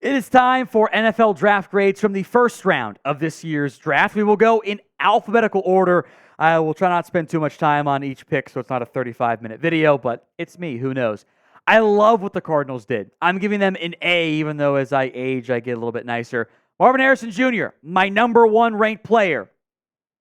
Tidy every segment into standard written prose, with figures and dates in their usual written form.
It is time for NFL draft grades from the first round of this year's draft. We will go in alphabetical order. I will try not to spend too much time on each pick, so it's not a 35-minute video, but it's me. Who knows? I love what the Cardinals did. I'm giving them an A, even though as I age, I get a little bit nicer. Marvin Harrison Jr., my number one ranked player.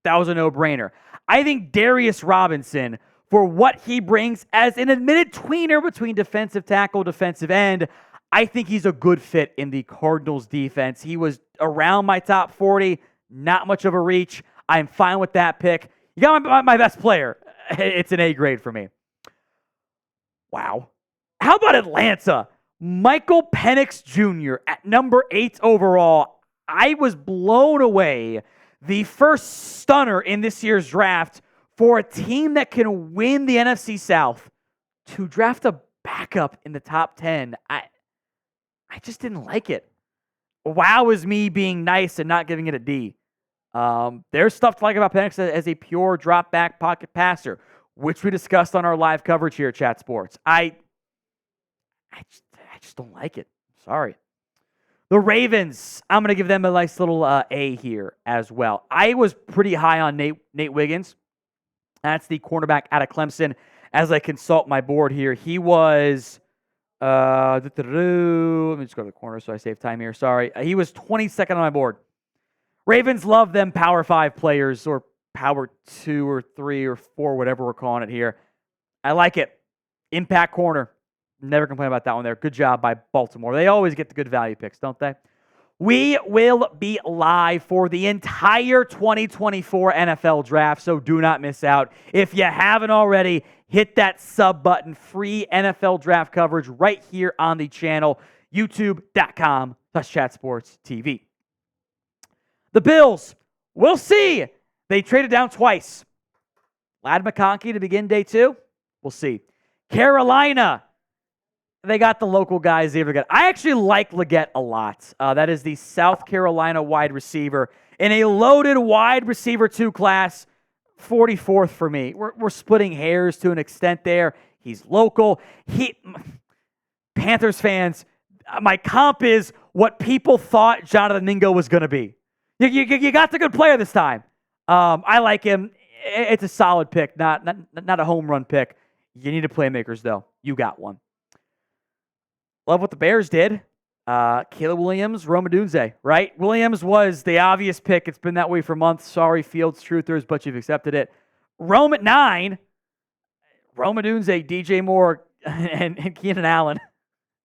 That was a no-brainer. I think Darius Robinson, for what he brings as an admitted tweener between defensive tackle, defensive end, I think he's a good fit in the Cardinals defense. He was around my top 40, not much of a reach. I'm fine with that pick. You got my best player. It's an A grade for me. Wow. How about Atlanta? Michael Penix Jr. at number 8 overall. I was blown away. The first stunner in this year's draft for a team that can win the NFC South to draft a backup in the top 10. I just didn't like it. Wow is me being nice and not giving it a D. There's stuff to like about Penix as a pure drop back pocket passer, which we discussed on our live coverage here at Chat Sports. I just don't like it. Sorry. The Ravens, I'm going to give them a nice little A here as well. I was pretty high on Nate Wiggins. That's the cornerback out of Clemson. As I consult my board here, he was... let me just go to the corner so I save time here. Sorry. He was 22nd on my board. Ravens love them Power 5 players, or Power 2 or 3 or 4, whatever we're calling it here. I like it. Impact corner. Never complain about that one there. Good job by Baltimore. They always get the good value picks, don't they? We will be live for the entire 2024 NFL draft, so do not miss out. If you haven't already, hit that sub button. Free NFL draft coverage right here on the channel, youtube.com/chatsportstv. The Bills, we'll see. They traded down twice. Ladd McConkey to begin day 2. We'll see. Carolina, they got the local guys they ever got. I actually like Leggett a lot. That is the South Carolina wide receiver in a loaded wide receiver 2 class. 44th for me. We're splitting hairs to an extent there. He's local. Panthers fans, my comp is what people thought Jonathan Mingo was going to be. You got the good player this time. I like him. It's a solid pick, not a home run pick. You need a playmakers, though. You got one. Love what the Bears did. Caleb Williams, Rome Odunze, right? Williams was the obvious pick. It's been that way for months. Sorry, Fields truthers, but you've accepted it. Rome at 9. Rome Odunze, DJ Moore, and Keenan Allen.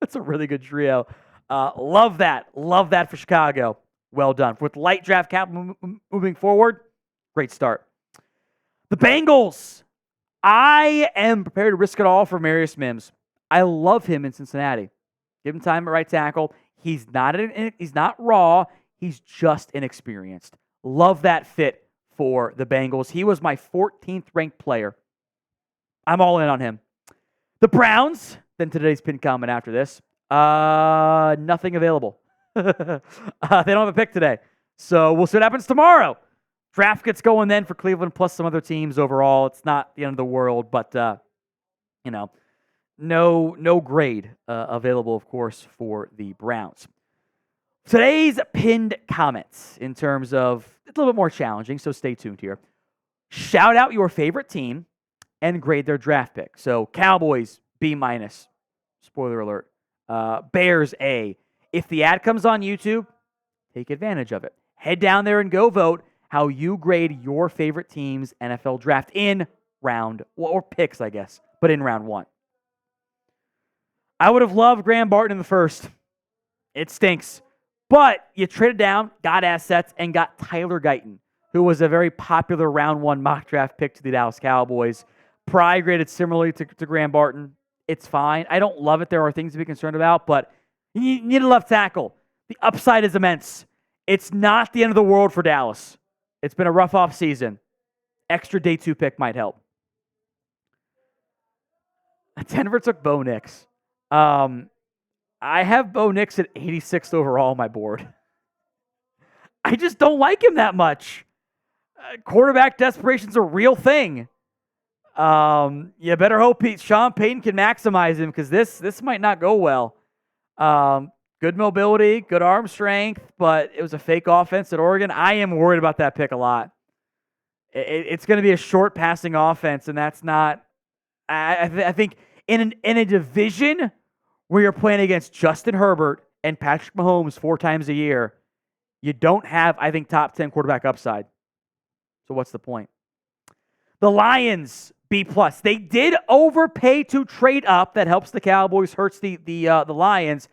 That's a really good trio. Love that. Love that for Chicago. Well done. With light draft cap moving forward, great start. The Bengals. I am prepared to risk it all for Marius Mims. I love him in Cincinnati. Give him time at right tackle. He's not raw. He's just inexperienced. Love that fit for the Bengals. He was my 14th ranked player. I'm all in on him. The Browns, then today's pin comment after this. Nothing available. They don't have a pick today. So we'll see what happens tomorrow. Draft gets going then for Cleveland plus some other teams overall. It's not the end of the world, but, no grade available, of course, for the Browns. Today's pinned comments in terms of, it's a little bit more challenging, so stay tuned here. Shout out your favorite team and grade their draft pick. So Cowboys, B-. Spoiler alert. Bears, A. If the ad comes on YouTube, take advantage of it. Head down there and go vote how you grade your favorite team's NFL draft in round, or picks, I guess, but in round 1. I would have loved Graham Barton in the first. It stinks. But you traded down, got assets, and got Tyler Guyton, who was a very popular round 1 mock draft pick to the Dallas Cowboys. Pry graded similarly to Graham Barton. It's fine. I don't love it. There are things to be concerned about, but you need a left tackle. The upside is immense. It's not the end of the world for Dallas. It's been a rough offseason. Extra day 2 pick might help. Denver took Bo Nix. I have Bo Nix at 86th overall on my board. I just don't like him that much. Quarterback desperation's a real thing. You better hope Sean Payton can maximize him, because this might not go well. good mobility, good arm strength, but it was a fake offense at Oregon. I am worried about that pick a lot. It's going to be a short passing offense, and that's not. I think in a division where you're playing against Justin Herbert and Patrick Mahomes 4 times a year, you don't have, I think, top 10 quarterback upside. So what's the point? The Lions, B+. They did overpay to trade up. That helps the Cowboys, hurts the Lions.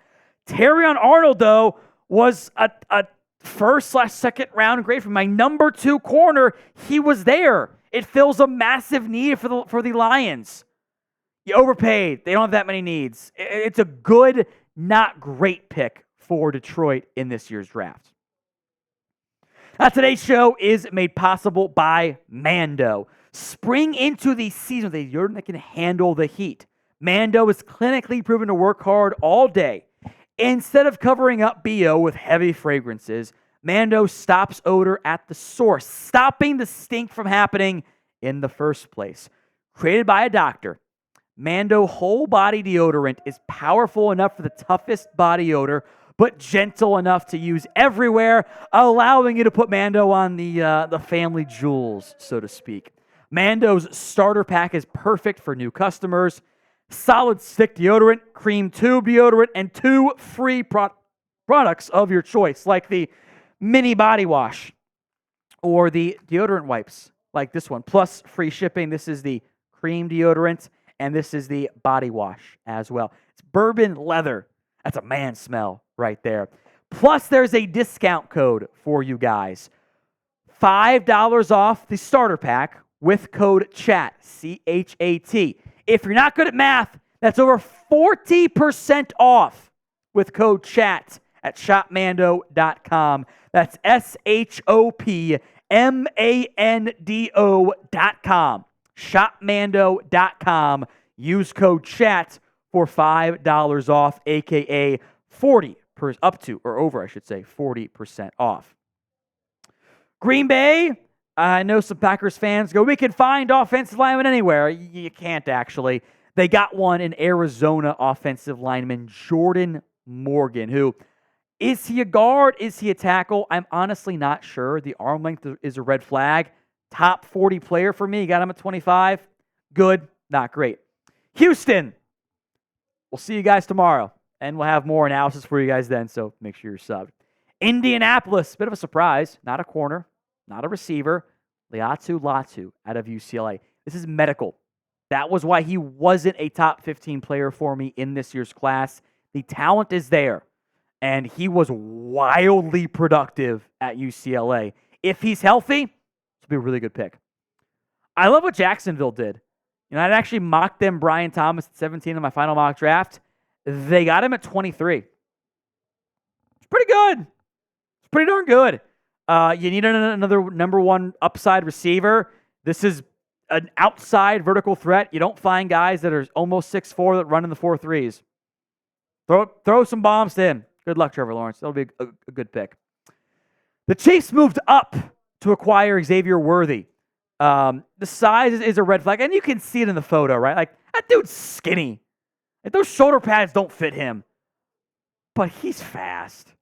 Terrion Arnold, though, was a first/second round grade from my number 2 corner. He was there. It fills a massive need for the Lions. You overpaid. They don't have that many needs. It's a good, not great pick for Detroit in this year's draft. Now, today's show is made possible by Mando. Spring into the season with a deodorant that can handle the heat. Mando is clinically proven to work hard all day. Instead of covering up BO with heavy fragrances, Mando stops odor at the source, stopping the stink from happening in the first place. Created by a doctor, Mando whole body deodorant is powerful enough for the toughest body odor, but gentle enough to use everywhere, allowing you to put Mando on the family jewels, so to speak. Mando's starter pack is perfect for new customers. Solid stick deodorant, cream tube deodorant, and 2 free products of your choice, like the mini body wash or the deodorant wipes, like this one, plus free shipping. This is the cream deodorant, and this is the body wash as well. It's bourbon leather. That's a man smell right there. Plus, there's a discount code for you guys. $5 off the starter pack with code CHAT, C-H-A-T. If you're not good at math, that's over 40% off with code CHAT at shopmando.com. That's shopmando.com. Shopmando.com. Use code CHAT for $5 off, aka 40% off. Green Bay, I know some Packers fans go, we can find offensive linemen anywhere. You can't actually. They got one in Arizona offensive lineman Jordan Morgan, who, is he a guard? Is he a tackle? I'm honestly not sure. The arm length is a red flag. Top 40 player for me. Got him at 25. Good, not great. Houston, we'll see you guys tomorrow, and we'll have more analysis for you guys then, so make sure you're subbed. Indianapolis, bit of a surprise. Not a corner, not a receiver. Laiatu Latu out of UCLA. This is medical. That was why he wasn't a top 15 player for me in this year's class. The talent is there, and he was wildly productive at UCLA. If he's healthy, this will be a really good pick. I love what Jacksonville did. I'd actually mocked them Brian Thomas at 17 in my final mock draft. They got him at 23. It's pretty good. It's pretty darn good. You need another number 1 upside receiver. This is an outside vertical threat. You don't find guys that are almost 6'4" that run in the 4.3s. Throw some bombs to him. Good luck, Trevor Lawrence. That'll be a good pick. The Chiefs moved up to acquire Xavier Worthy. The size is a red flag, and you can see it in the photo, right? Like, that dude's skinny. Like, those shoulder pads don't fit him. But he's fast.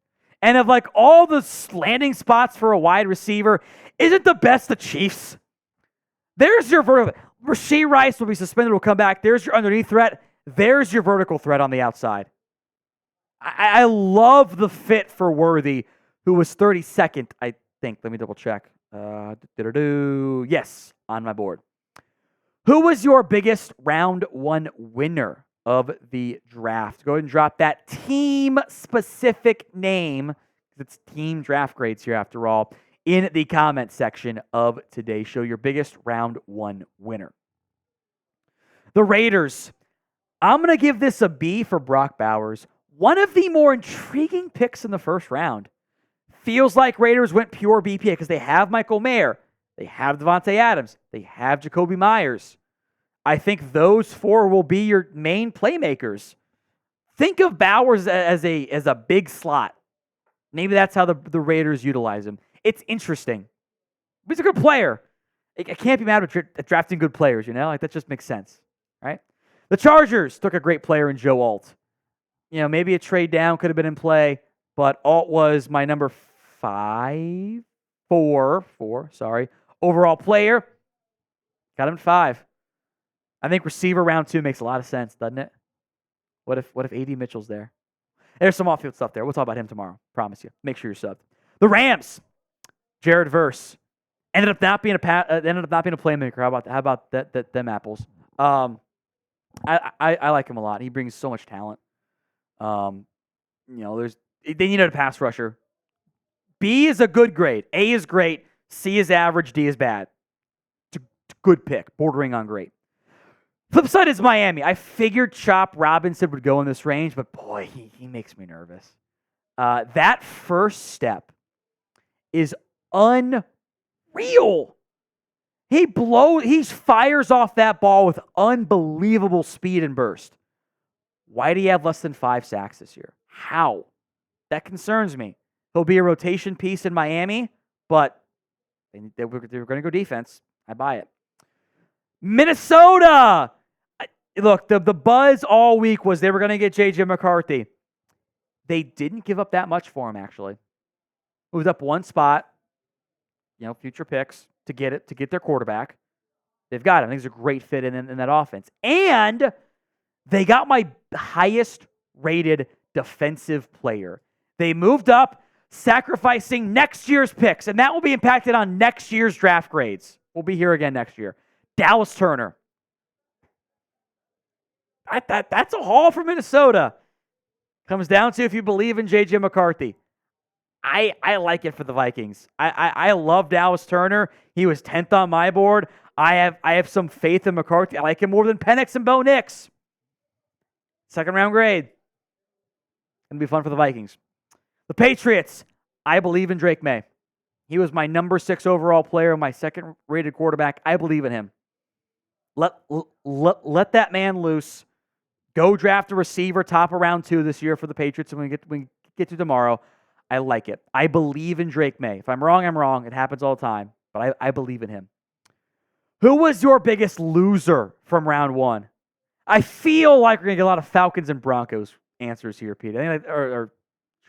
And of like all the landing spots for a wide receiver, isn't the best the Chiefs? There's your vertical. Rashee Rice will be suspended, will come back. There's your underneath threat. There's your vertical threat on the outside. I love the fit for Worthy, who was 32nd, I think. Let me double check. Yes, on my board. Who was your biggest round 1 winner of the draft? Go ahead and drop that team-specific name, because it's team draft grades here after all, in the comment section of today's show. Your biggest round 1 winner. The Raiders. I'm going to give this a B for Brock Bowers. One of the more intriguing picks in the first round. Feels like Raiders went pure BPA because they have Michael Mayer, they have Devontae Adams, they have Jacoby Myers. I think those 4 will be your main playmakers. Think of Bowers as a big slot. Maybe that's how the Raiders utilize him. It's interesting. He's a good player. I can't be mad at drafting good players, Like, that just makes sense, right? The Chargers took a great player in Joe Alt. Maybe a trade down could have been in play, but Alt was my number four, overall player. Got him at 5. I think receiver round 2 makes a lot of sense, doesn't it? What if A.D. Mitchell's there? There's some off-field stuff there. We'll talk about him tomorrow. Promise you. Make sure you're subbed. The Rams. Jared Verse ended up not being a playmaker. How about them apples? I like him a lot. He brings so much talent. They needed a pass rusher. B is a good grade. A is great. C is average. D is bad. It's a good pick, bordering on great. Flip side is Miami. I figured Chop Robinson would go in this range, but boy, he makes me nervous. That first step is unreal. He fires off that ball with unbelievable speed and burst. Why do you have less than 5 sacks this year? How? That concerns me. He'll be a rotation piece in Miami, but they were going to go defense. I buy it. Minnesota. Look, the buzz all week was they were going to get J.J. McCarthy. They didn't give up that much for him, actually. Moved up one spot, future picks to get their quarterback. They've got him. I think he's a great fit in that offense. And they got my highest rated defensive player. They moved up, sacrificing next year's picks, and that will be impacted on next year's draft grades. We'll be here again next year. Dallas Turner. That's a haul for Minnesota. Comes down to if you believe in J.J. McCarthy. I like it for the Vikings. I love Dallas Turner. He was 10th on my board. I have some faith in McCarthy. I like him more than Penix and Bo Nix. Second round grade. Going to be fun for the Vikings. The Patriots. I believe in Drake May. He was my number 6 overall player, my second rated quarterback. I believe in him. Let that man loose. Go draft a receiver top of round 2 this year for the Patriots, and we get to tomorrow. I like it. I believe in Drake May. If I'm wrong, I'm wrong. It happens all the time, but I believe in him. Who was your biggest loser from round 1? I feel like we're going to get a lot of Falcons and Broncos answers here, Pete. Or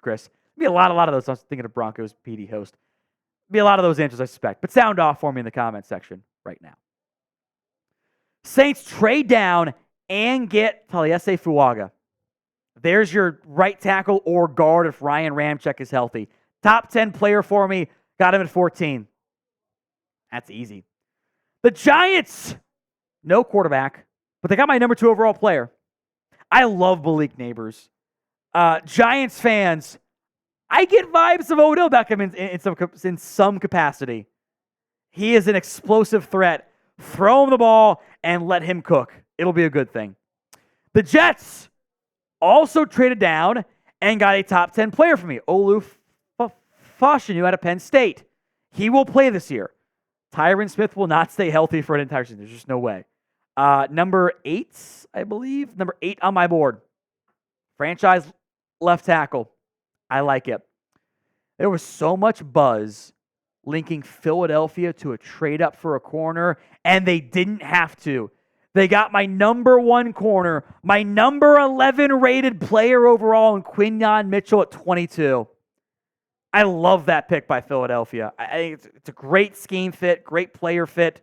Chris. Be a lot of those. I was thinking of Broncos PD host. Be a lot of those answers, I suspect. But sound off for me in the comment section right now. Saints trade down and get Taliesin Fuaga. There's your right tackle or guard if Ryan Ramczyk is healthy. Top 10 player for me. Got him at 14. That's easy. The Giants, no quarterback, but they got my number 2 overall player. I love Malik Neighbors. Giants fans, I get vibes of Odell Beckham in some capacity. He is an explosive threat. Throw him the ball and let him cook. It'll be a good thing. The Jets also traded down and got a top 10 player for me. Olu Fashanu out of Penn State. He will play this year. Tyron Smith will not stay healthy for an entire season. There's just no way. Number 8, I believe. Number 8 on my board. Franchise left tackle. I like it. There was so much buzz linking Philadelphia to a trade up for a corner, and they didn't have to. They got my number 1 corner, my number 11 rated player overall in Quinyon Mitchell at 22. I love that pick by Philadelphia. I think it's a great scheme fit, great player fit.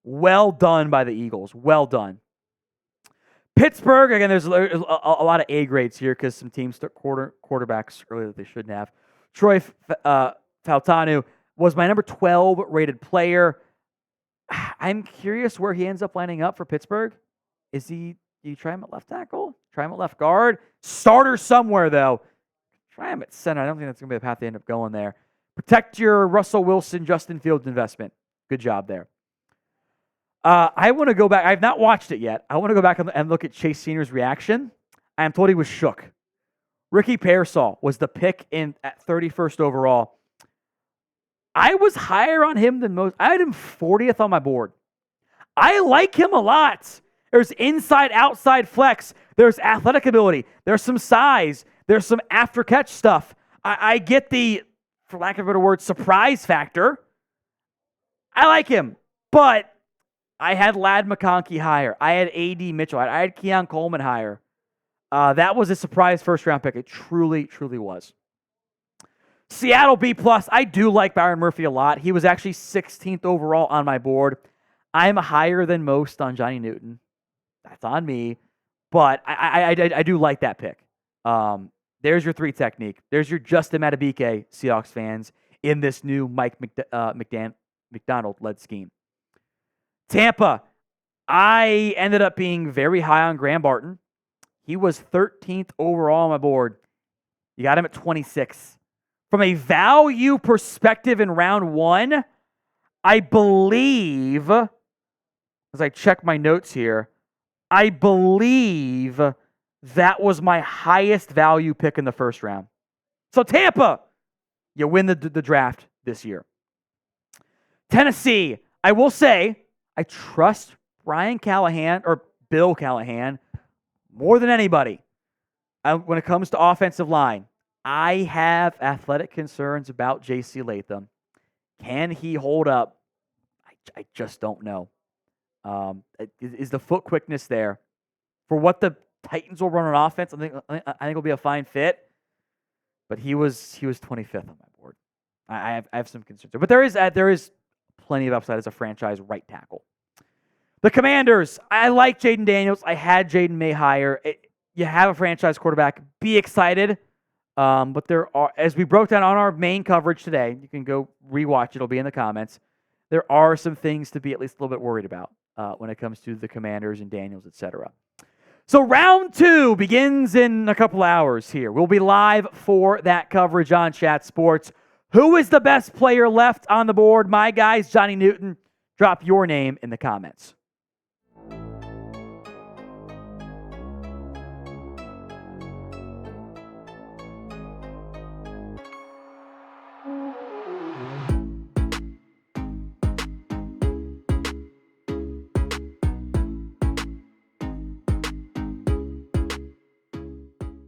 Well done by the Eagles. Well done. Pittsburgh, again, there's a lot of A grades here because some teams took quarterbacks earlier that they shouldn't have. Troy Fautanu was my number 12 rated player. I'm curious where he ends up lining up for Pittsburgh. Do you try him at left tackle? Try him at left guard? Starter somewhere, though. Try him at center. I don't think that's going to be the path they end up going there. Protect your Russell Wilson, Justin Fields investment. Good job there. I want to go back. I have not watched it yet. I want to go back and look at Chase Senior's reaction. I am told he was shook. Ricky Pearsall was the pick at 31st overall. I was higher on him than most. I had him 40th on my board. I like him a lot. There's inside, outside flex. There's athletic ability. There's some size. There's some after-catch stuff. I get the, for lack of a better word, surprise factor. I like him. But I had Ladd McConkey higher. I had A.D. Mitchell. I had Keon Coleman higher. That was a surprise first-round pick. It truly, truly was. Seattle B+. I do like Byron Murphy a lot. He was actually 16th overall on my board. I'm higher than most on Johnny Newton. That's on me. But I do like that pick. There's your 3 technique. There's your Justin Madubuike, Seahawks fans, in this new Mike McDonald-led scheme. Tampa, I ended up being very high on Graham Barton. He was 13th overall on my board. You got him at 26. From a value perspective in round 1, I believe, as I check my notes here, I believe that was my highest value pick in the first round. So Tampa, you win the draft this year. Tennessee, I will say, I trust Brian Callahan, or Bill Callahan, more than anybody. When it comes to offensive line, I have athletic concerns about J.C. Latham. Can he hold up? I just don't know. Is the foot quickness there? For what the Titans will run on offense, I think it'll be a fine fit. But he was 25th on my board. I have some concerns there. But there is plenty of upside as a franchise right tackle. The Commanders, I like Jaden Daniels. I had Jaden May higher. You have a franchise quarterback. Be excited. But there are, as we broke down on our main coverage today, you can go rewatch it. It'll be in the comments. There are some things to be at least a little bit worried about when it comes to the Commanders and Daniels, etc. So round 2 begins in a couple hours here. We'll be live for that coverage on Chat Sports. Who is the best player left on the board? My guys, Johnny Newton. Drop your name in the comments.